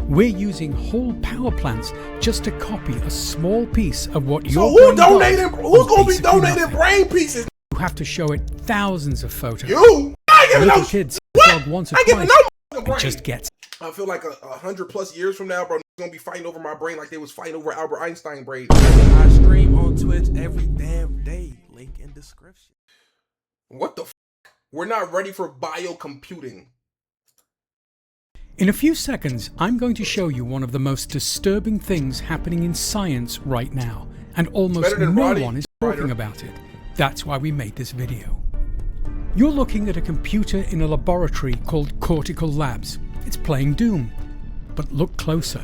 We're using whole power plants just to copy a small piece of what So your who's going gonna be donating brain pieces? You have to show it thousands of photos. You? I ain't giving Little no kids what? once or I ain't giving twice. no It brain. just gets. I feel like 100+ years from now, bro, gonna be fighting over my brain like they was fighting over Albert Einstein brain. I stream on Twitch every damn day. Link in description. What the f? We're not ready for biocomputing. In a few seconds, I'm going to show you one of the most disturbing things happening in science right now, and almost no one is talking about it. That's why we made this video. You're looking at a computer in a laboratory called Cortical Labs. It's playing Doom. But look closer.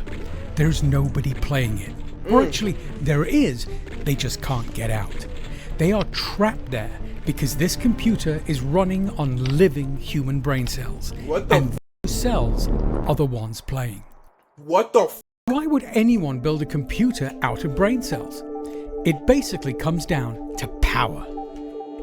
There's nobody playing it. Or actually, there is, they just can't get out. They are trapped there because this computer is running on living human brain cells. What the and those cells are the ones playing. What the f? Why would anyone build a computer out of brain cells? It basically comes down to power.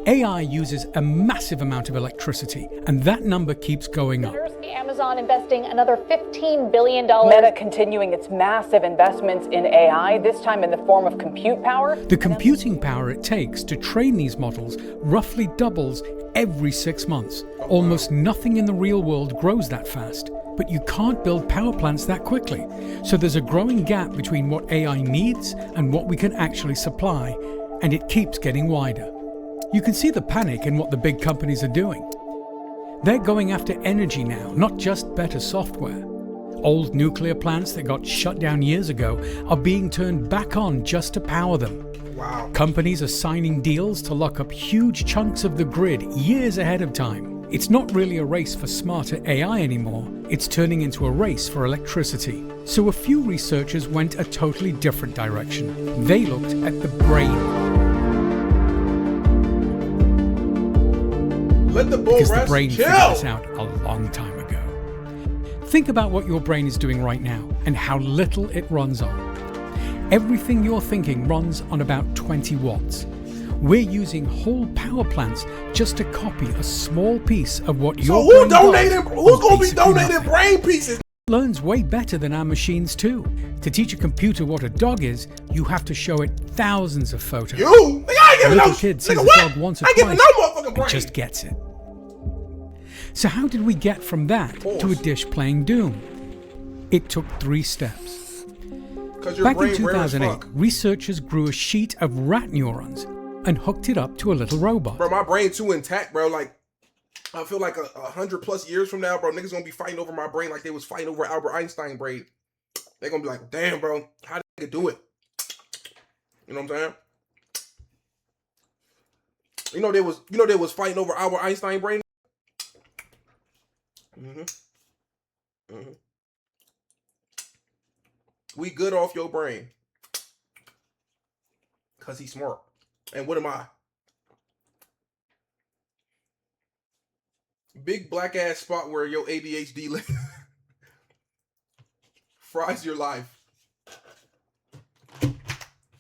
AI uses a massive amount of electricity, and that number keeps going up. Amazon investing another $15 billion. Meta continuing its massive investments in AI, this time in the form of compute power. The computing power it takes to train these models roughly doubles every 6 months. Almost nothing in the real world grows that fast, but you can't build power plants that quickly. So there's a growing gap between what AI needs and what we can actually supply, and it keeps getting wider. You can see the panic in what the big companies are doing. They're going after energy now, not just better software. Old nuclear plants that got shut down years ago are being turned back on just to power them. Wow. Companies are signing deals to lock up huge chunks of the grid years ahead of time. It's not really a race for smarter AI anymore, it's turning into a race for electricity. So a few researchers went a totally different direction. They looked at the brain. Let the bull Because rest. the brain Chill. figured this out a long time ago. Think about what your brain is doing right now and how little it runs on. Everything you're thinking runs on about 20 watts. We're using whole power plants just to copy a small piece of what your brain does. Who's gonna be donating brain pieces? It learns way better than our machines too. To teach a computer what a dog is, you have to show it thousands of photos. You? Nigga, I ain't giving Little no kid sees nigga, a what? dog once or I ain't giving twice. no motherfucking brain. It just gets it. So how did we get from that to a dish playing Doom? It took 3 steps. Back in 2008, researchers grew a sheet of rat neurons and hooked it up to a little robot. Bro, my brain too intact, bro. Like, I feel like 100+ years from now, bro, niggas gonna be fighting over my brain like they was fighting over Albert Einstein brain. They gonna be like, damn, bro, how did they do it? You know what I'm saying? You know they was fighting over Albert Einstein brain. We good off your brain. Cause he's smart. And what am I? Big black ass spot where your ADHD lives. Fries your life.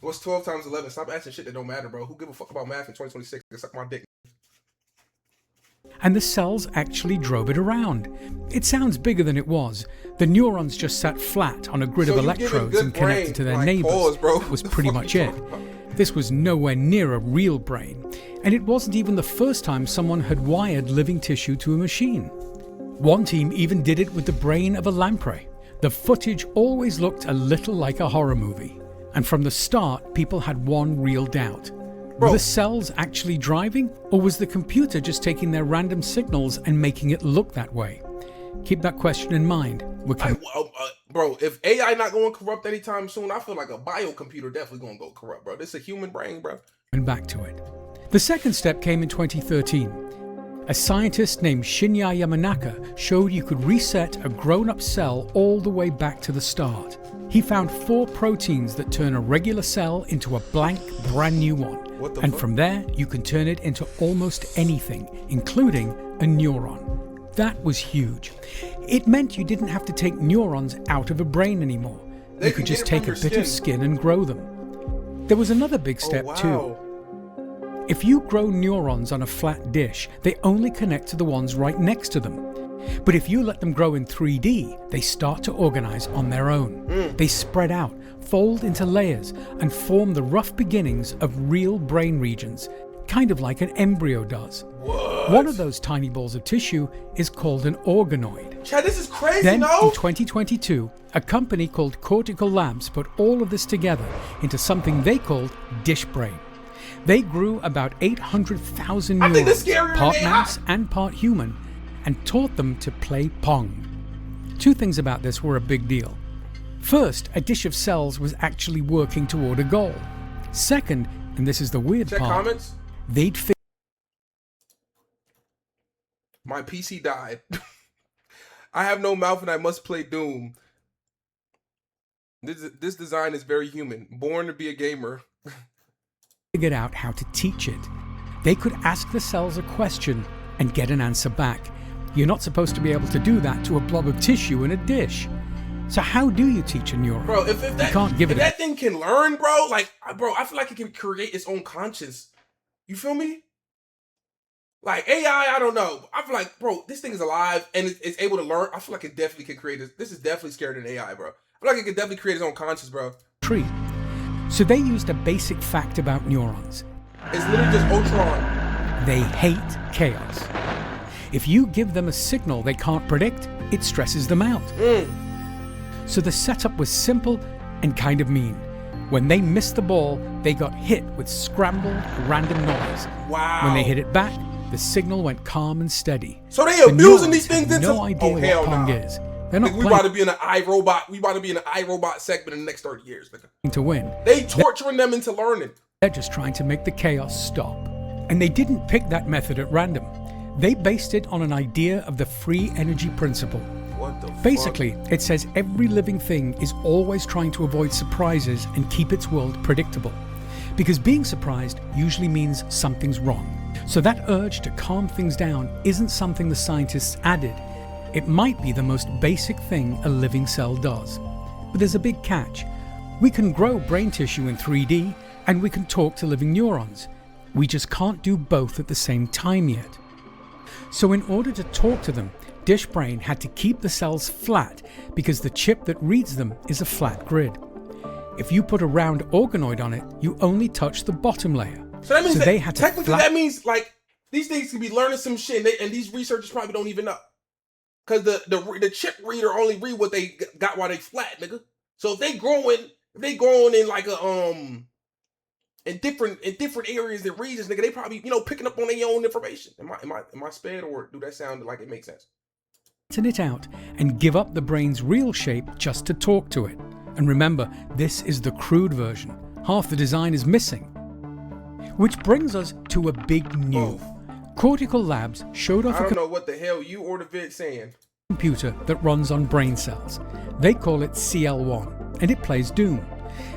What's 12 times 11? Stop asking shit that don't matter, bro. Who give a fuck about math in 2026? Suck my dick. And the cells actually drove it around. It sounds bigger than it was. The neurons just sat flat on a grid of electrodes and connected to their neighbors. That was pretty much it. This was nowhere near a real brain. And it wasn't even the first time someone had wired living tissue to a machine. One team even did it with the brain of a lamprey. The footage always looked a little like a horror movie. And from the start, people had one real doubt. Were the cells actually driving, or was the computer just taking their random signals and making it look that way? Keep that question in mind. Bro, if AI not going corrupt anytime soon, I feel like a biocomputer definitely going to go corrupt, bro. This is a human brain, bro. And back to it. The second step came in 2013. A scientist named Shinya Yamanaka showed you could reset a grown-up cell all the way back to the start. He found 4 proteins that turn a regular cell into a blank, brand new one. And from there, you can turn it into almost anything, including a neuron. That was huge. It meant you didn't have to take neurons out of a brain anymore. You could just take a bit of skin and grow them. There was another big step too. If you grow neurons on a flat dish, they only connect to the ones right next to them. But if you let them grow in 3D, they start to organize on their own. They spread out, fold into layers, and form the rough beginnings of real brain regions, kind of like an embryo does. What? One of those tiny balls of tissue is called an organoid. Chad, this is crazy, Then, no? in 2022, a company called Cortical Labs put all of this together into something they called DishBrain. They grew about 800,000 I think neurons, that's scarier part than AI. mouse and part human, and taught them to play Pong. Two things about this were a big deal. First, a dish of cells was actually working toward a goal. Second, and this is the weird Check part, comments. they'd My PC died. I have no mouth and I must play Doom. This design is very human. Born to be a gamer. figured out how to teach it. They could ask the cells a question and get an answer back. You're not supposed to be able to do that to a blob of tissue in a dish. So how do you teach a neuron? Bro, if that, you can't give if it that thing can learn, bro, like, bro, I feel like it can create its own conscience. You feel me? Like, AI, I don't know. I feel like, bro, this thing is alive and it's able to learn. I feel like it definitely can create this. This is definitely scarier than AI, bro. I feel like it can definitely create its own conscience, bro. tree. So they used a basic fact about neurons. It's literally just Ultron. They hate chaos. If you give them a signal they can't predict, it stresses them out. So the setup was simple and kind of mean. When they missed the ball, they got hit with scrambled, random noise. Wow. When they hit it back, the signal went calm and steady. So they The abusing neurons these things have into no idea what Pong nah. is. They're not Nigga, we about to playing be in an iRobot. We about to be in an iRobot segment in the next 30 years, nigga. to win. They torturing them into learning. They're just trying to make the chaos stop. And they didn't pick that method at random. They based it on an idea of the free energy principle. What the fuck? Basically, it says every living thing is always trying to avoid surprises and keep its world predictable. Because being surprised usually means something's wrong. So that urge to calm things down isn't something the scientists added. It might be the most basic thing a living cell does. But there's a big catch. We can grow brain tissue in 3D, and we can talk to living neurons. We just can't do both at the same time yet. So in order to talk to them, DishBrain had to keep the cells flat because the chip that reads them is a flat grid. If you put a round organoid on it, you only touch the bottom layer. So that means that they had to technically flat- that means like these things could be learning some shit, and these researchers probably don't even know, because the chip reader only read what they got while they flat, nigga. So if they growing in like a in different areas and regions, nigga, they probably picking up on their own information. Am I sped, or do that sound like it makes sense? It out and give up the brain's real shape just to talk to it. And remember, this is the crude version. Half the design is missing. Which brings us to a big news. Cortical Labs showed off I a don't know what the hell you or the vid saying. computer that runs on brain cells. They call it CL1, and it plays Doom.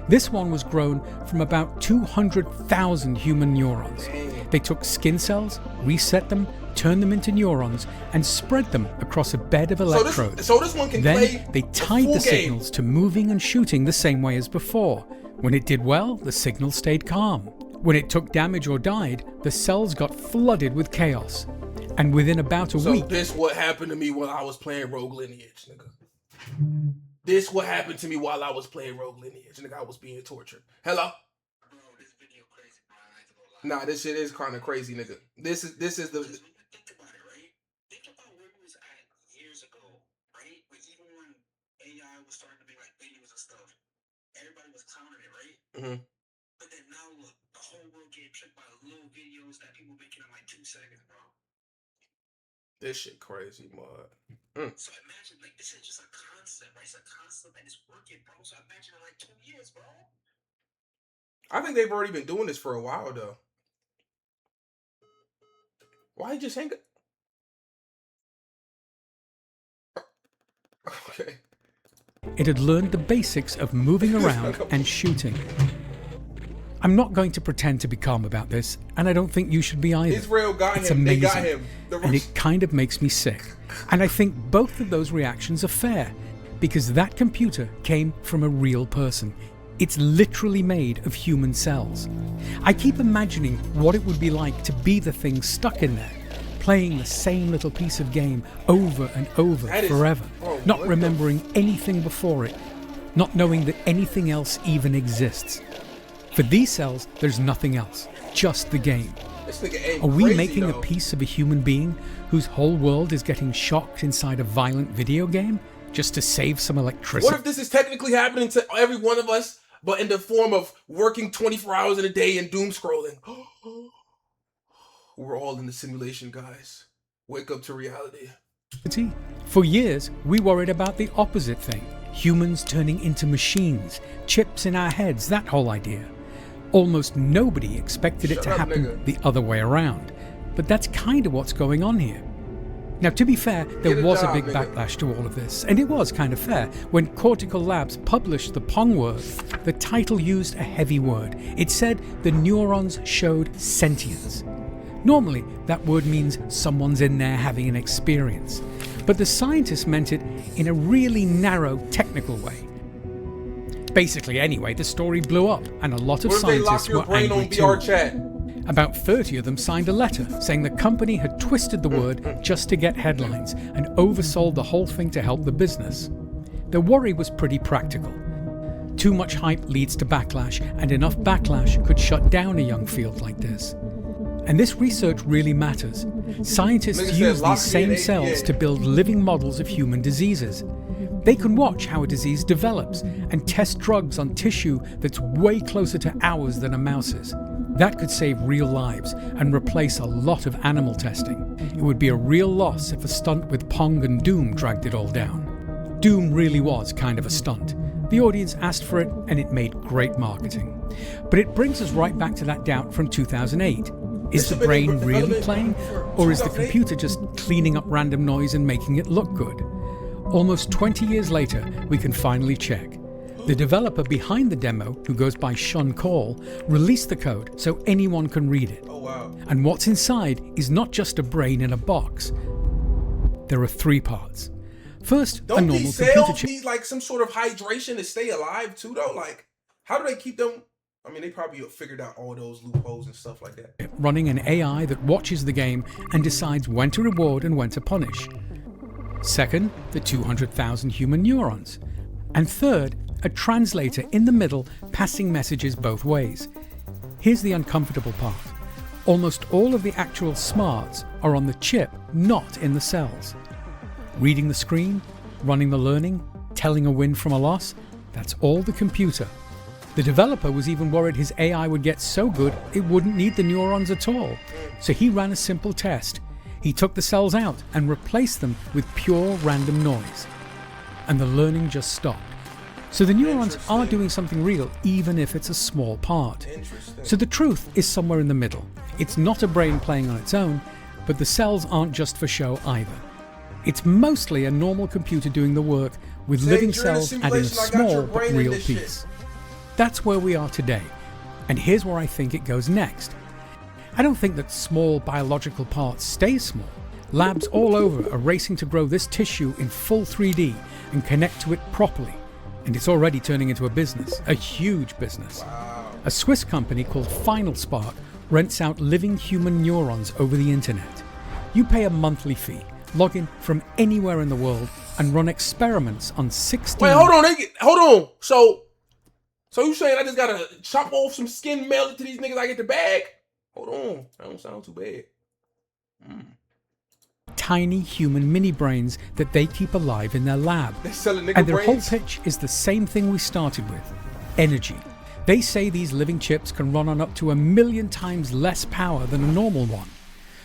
This one was grown from about 200,000 human neurons. They took skin cells, reset them, turned them into neurons, and spread them across a bed of electrodes. So this one can Then play they tied full the game. signals to moving and shooting the same way as before. When it did well, the signal stayed calm. When it took damage or died, the cells got flooded with chaos. And within about a So week, this what happened to me while I was playing Rogue Lineage, nigga. This what happened to me while I was playing Rogue Lineage, nigga. I was being tortured. Hello? Bro, this video crazy, bro. I ain't gonna lie. Nah, this shit is kind of crazy, nigga. This is the. Think about it, right? Think about where we was at years ago, right? But even when AI was starting to be like videos and stuff, everybody was clowning it, right? Mhm. But then now look, the whole world getting tricked by little videos that people making in like 2 seconds, bro. This shit crazy, mud. So imagine, like, this is just a concept, right? It's a concept that is working, bro. So imagine in like 2 years, bro. I think they've already been doing this for a while, though. Why just hang it? Okay. it had learned the basics of moving around and shooting. I'm not going to pretend to be calm about this, and I don't think you should be either. Israel got It's him. amazing, They got him. and it kind of makes me sick. And I think both of those reactions are fair, because that computer came from a real person. It's literally made of human cells. I keep imagining what it would be like to be the thing stuck in there, playing the same little piece of game over and over forever, not remembering anything before it, not knowing that anything else even exists. For these cells, there's nothing else, just the game. Are we making a piece of a human being whose whole world is getting shocked inside a violent video game just to save some electricity? What if this is technically happening to every one of us, but in the form of working 24 hours in a day and doom scrolling? We're all in the simulation, guys. Wake up to reality. For years, we worried about the opposite thing. Humans turning into machines, chips in our heads, that whole idea. Almost nobody expected it to happen the other way around. But that's kind of what's going on here. Now, to be fair, there was a big backlash to all of this, and it was kind of fair. When Cortical Labs published the Pong word, the title used a heavy word. It said the neurons showed sentience. Normally, that word means someone's in there having an experience. But the scientists meant it in a really narrow, technical way. Basically, anyway, the story blew up, and a lot of scientists were angry too. About 30 of them signed a letter saying the company had twisted the word just to get headlines and oversold the whole thing to help the business. Their worry was pretty practical. Too much hype leads to backlash, and enough backlash could shut down a young field like this. And this research really matters. Scientists use these same cells to build living models of human diseases. They can watch how a disease develops and test drugs on tissue that's way closer to ours than a mouse's. That could save real lives and replace a lot of animal testing. It would be a real loss if a stunt with Pong and Doom dragged it all down. Doom really was kind of a stunt. The audience asked for it, and it made great marketing. But it brings us right back to that doubt from 2008. Is the brain really playing, or is the computer just cleaning up random noise and making it look good? Almost 20 years later, we can finally check. The developer behind the demo, who goes by Sean Call, released the code so anyone can read it. Oh, wow. And what's inside is not just a brain in a box. There are 3 parts. First, a normal these computer cells chip. need like some sort of hydration to stay alive too, though? Like, how do they keep them? I mean, they probably figured out all those loopholes and stuff like that. Running an AI that watches the game and decides when to reward and when to punish. Second, the 200,000 human neurons. And third, a translator in the middle passing messages both ways. Here's the uncomfortable part. Almost all of the actual smarts are on the chip, not in the cells. Reading the screen, running the learning, telling a win from a loss, that's all the computer. The developer was even worried his AI would get so good it wouldn't need the neurons at all. So he ran a simple test. He took the cells out and replaced them with pure random noise. And the learning just stopped. So the neurons are doing something real, even if it's a small part. So the truth is somewhere in the middle. It's not a brain playing on its own, but the cells aren't just for show either. It's mostly a normal computer doing the work, with living cells adding a small but real piece. That's where we are today. And here's where I think it goes next. I don't think that small biological parts stay small. Labs all over are racing to grow this tissue in full 3D and connect to it properly. And it's already turning into a business, a huge business. A Swiss company called Final Spark rents out living human neurons over the internet. You pay a monthly fee, log in from anywhere in the world, and run experiments on 16... Wait, hold on. So you saying I just gotta chop off some skin, mail it to these niggas, I get the bag? Hold on, that don't sound too bad. Tiny human mini brains that they keep alive in their lab. They're selling nigga And their brains? whole pitch is the same thing we started with: energy. They say these living chips can run on up to 1 million times less power than a normal one.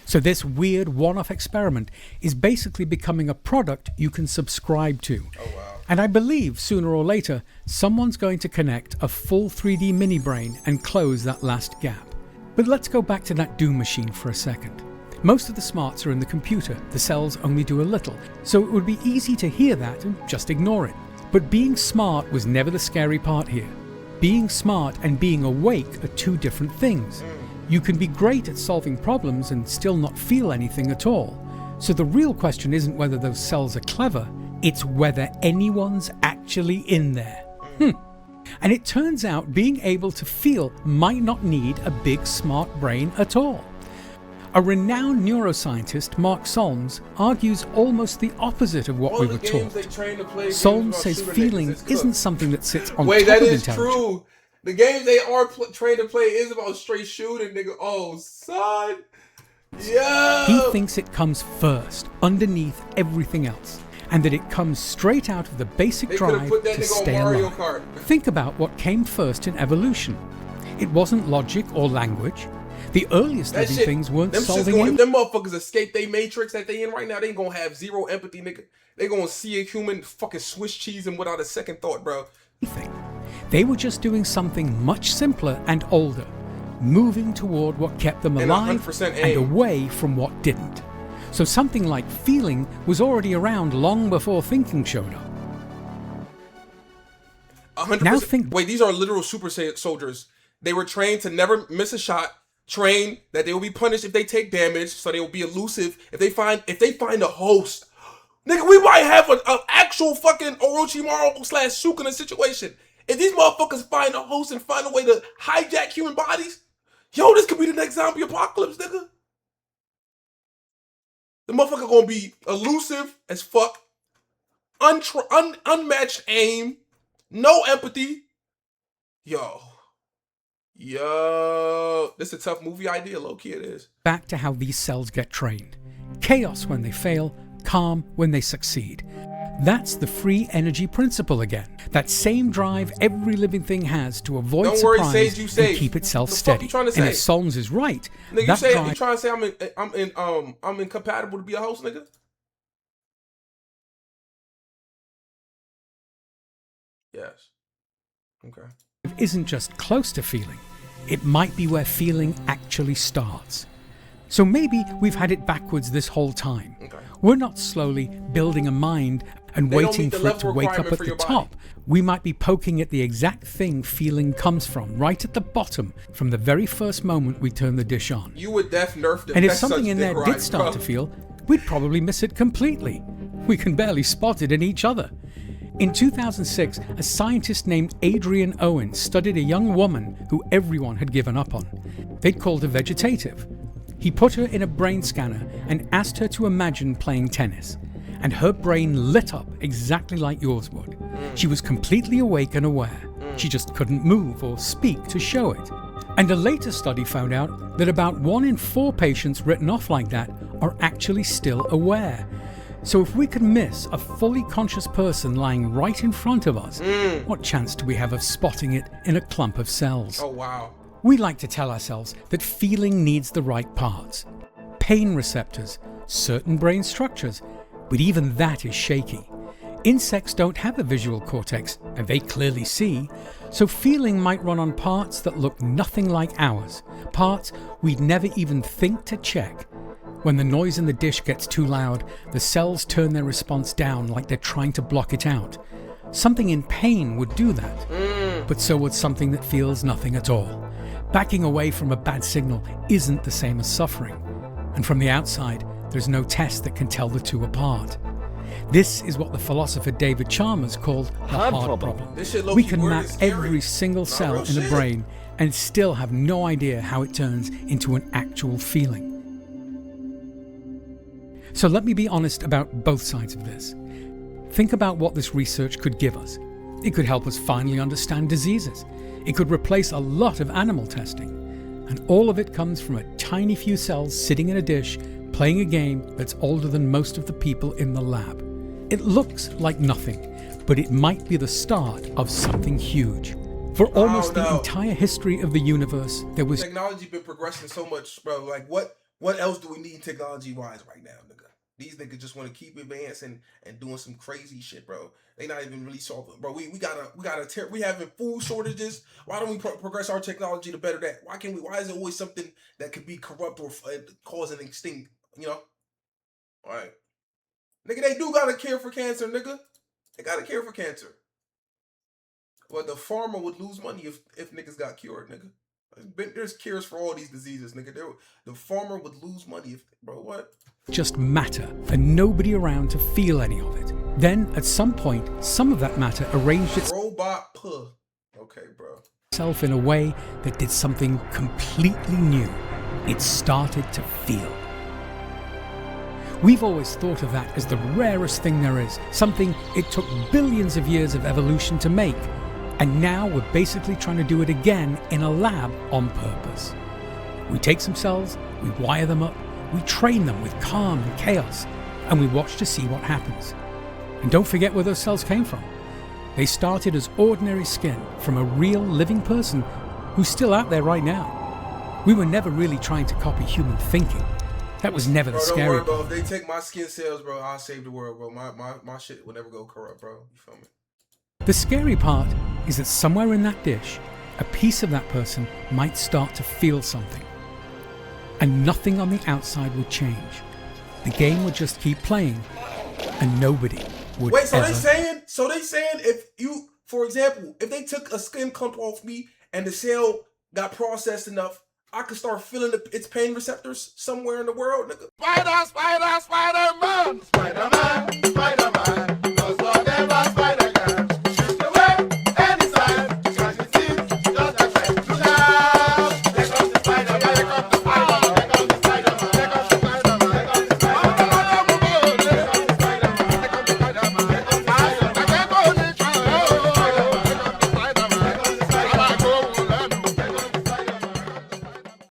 So this weird one-off experiment is basically becoming a product you can subscribe to. Oh, wow. And I believe sooner or later, someone's going to connect a full 3D mini brain and close that last gap. But let's go back to that Doom machine for a second. Most of the smarts are in the computer. The cells only do a little. So it would be easy to hear that and just ignore it. But being smart was never the scary part here. Being smart and being awake are 2 different things. You can be great at solving problems and still not feel anything at all. So the real question isn't whether those cells are clever, it's whether anyone's actually in there. And it turns out being able to feel might not need a big smart brain at all. A renowned neuroscientist, Mark Solms, argues almost the opposite of what we were taught. Solms says feeling isn't something that sits on top of intelligence. True. The games they are trained to play is about straight shooting, nigga. Oh, son. Yeah. He thinks it comes first, underneath everything else, and that it comes straight out of the basic drive to stay alive. Think about what came first in evolution. It wasn't logic or language. The earliest living things weren't solving anything. If them motherfuckers escape their matrix that they in right now, they ain't gonna have zero empathy, nigga. They gonna see a human fucking Swiss cheese and without a second thought, bro. They were just doing something much simpler and older, moving toward what kept them alive and away from what didn't. So something like feeling was already around long before thinking showed up. 100%. Now think. Wait, these are literal super soldiers. They were trained to never miss a shot. Trained that they will be punished if they take damage, so they will be elusive. If they find a host, nigga, we might have an actual fucking Orochimaru / Sukuna situation. If these motherfuckers find a host and find a way to hijack human bodies, yo, this could be the next zombie apocalypse, nigga. The motherfucker gonna be elusive as fuck, unmatched aim, no empathy. Yo, this is a tough movie idea, low-key it is. Back to how these cells get trained. Chaos when they fail, calm when they succeed. That's the free energy principle again. That same drive every living thing has to avoid surprise and keep itself steady. And if Solms is right, nigga, you trying to say I'm incompatible to be a host, nigga? Yes. Okay. Isn't just close to feeling. It might be where feeling actually starts. So maybe we've had it backwards this whole time. Okay. We're not slowly building a mind and waiting for it to wake up at the top. We might be poking at the exact thing feeling comes from, right at the bottom, from the very first moment we turn the dish on. You would nerf them. And if something in there did start to feel, we'd probably miss it completely. We can barely spot it in each other. In 2006, a scientist named Adrian Owen studied a young woman who everyone had given up on. They'd called her vegetative. He put her in a brain scanner and asked her to imagine playing tennis. And her brain lit up exactly like yours would. She was completely awake and aware. She just couldn't move or speak to show it. And a later study found out that about 1 in 4 patients written off like that are actually still aware. So if we could miss a fully conscious person lying right in front of us, what chance do we have of spotting it in a clump of cells? Oh, wow. We like to tell ourselves that feeling needs the right parts. Pain receptors, certain brain structures, but even that is shaky. Insects don't have a visual cortex, and they clearly see, so feeling might run on parts that look nothing like ours, parts we'd never even think to check. When the noise in the dish gets too loud, the cells turn their response down like they're trying to block it out. Something in pain would do that, but so would something that feels nothing at all. Backing away from a bad signal isn't the same as suffering, and from the outside, there's no test that can tell the two apart. This is what the philosopher David Chalmers called the hard problem. We can map every single cell in the brain and still have no idea how it turns into an actual feeling. So let me be honest about both sides of this. Think about what this research could give us. It could help us finally understand diseases. It could replace a lot of animal testing. And all of it comes from a tiny few cells sitting in a dish, playing a game that's older than most of the people in the lab. It looks like nothing, but it might be the start of something huge. For almost the entire history of the universe, there was... Technology been progressing so much, bro. Like, what else do we need technology-wise right now, nigga? These niggas just want to keep advancing and doing some crazy shit, bro. They not even really solving, bro. We having food shortages. Why don't we progress our technology to better that? Why is it always something that could be corrupt or cause an extinct, you know? All right. Nigga, they do got a cure for cancer, nigga. They got a cure for cancer. But the farmer would lose money if niggas got cured, nigga. There's cures for all these diseases, nigga. The farmer would lose money if, bro, what? Just matter and nobody around to feel any of it. Then, at some point, some of that matter arranged its... Robot puh. Okay, bro. Itself in a way that did something completely new. It started to feel. We've always thought of that as the rarest thing there is, something it took billions of years of evolution to make. And now we're basically trying to do it again in a lab on purpose. We take some cells, we wire them up, we train them with calm and chaos, and we watch to see what happens. And don't forget where those cells came from. They started as ordinary skin from a real living person who's still out there right now. We were never really trying to copy human thinking. That was never the scary part. Don't worry, bro. If they take my skin cells, bro, I'll save the world, bro. My shit will never go corrupt, bro. You feel me? The scary part is that somewhere in that dish, a piece of that person might start to feel something. And nothing on the outside would change. The game would just keep playing, and nobody would Wait, so ever... they saying if you, for example, if they took a skin clump off me and the cell got processed enough, I could start feeling its pain receptors somewhere in the world, nigga. Spider-Man, Spider-Man, Spider-Man.